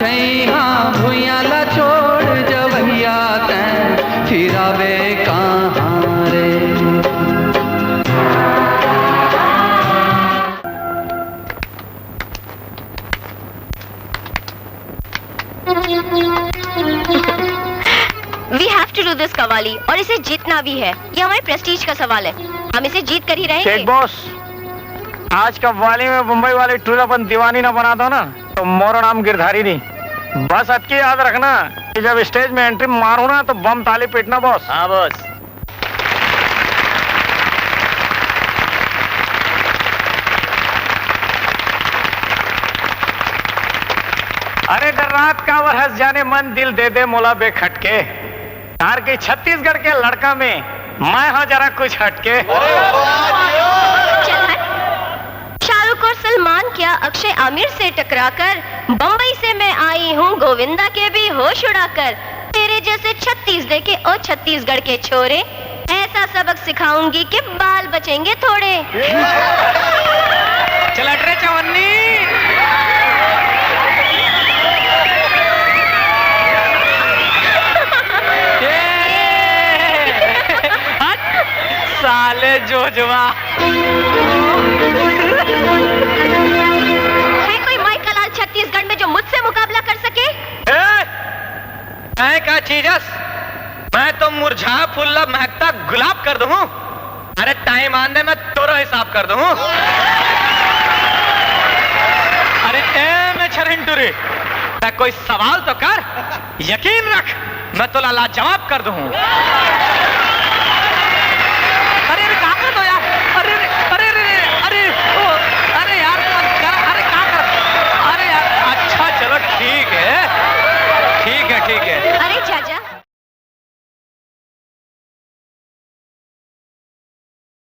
भुइयाला छोड़ जवैया तैं फिरावे कहाँ रे। We have to do this qawwali और इसे जीतना भी है। ये हमारे प्रेस्टीज का सवाल है, हम इसे जीत कर ही रहेंगे। शेख बॉस, आज कव्वाली में मुंबई वाले टूर अपन दीवानी ना बना दो ना तो मोरा नाम गिरधारी नहीं। बस अटकी याद रखना कि जब स्टेज में एंट्री मारू ना तो बम ताली पीटना बॉस। हाँ बॉस। अरे डर रात का वरहस जाने मन दिल दे दे मोला बेखटके। तार के छत्तीसगढ़ के लड़का में मैं हाँ जरा कुछ हटके। शाहरुख और सलमान क्या अक्षय आमिर से टकराकर, बम्बई से मैं आई हूँ गोविंदा के भी होश उड़ाकर। तेरे जैसे 36 देखे ओ छत्तीसगढ़ के छोरे, ऐसा सबक सिखाऊंगी कि बाल बचेंगे थोड़े। चल हट रे चवन्नी। साले जोजवा। है कोई माइकल लाल छत्तीसगढ़ में जो मुझसे मुकाबला कर सके? मैं क्या चीजस, मैं तो मुरझा फूला महकता गुलाब कर दूं। अरे टाइम आने में तोरा हिसाब कर दूं। अरे ए मैं छरिंटूरी, मैं कोई सवाल तो कर, यकीन रख मैं तो लाजवाब कर दूं।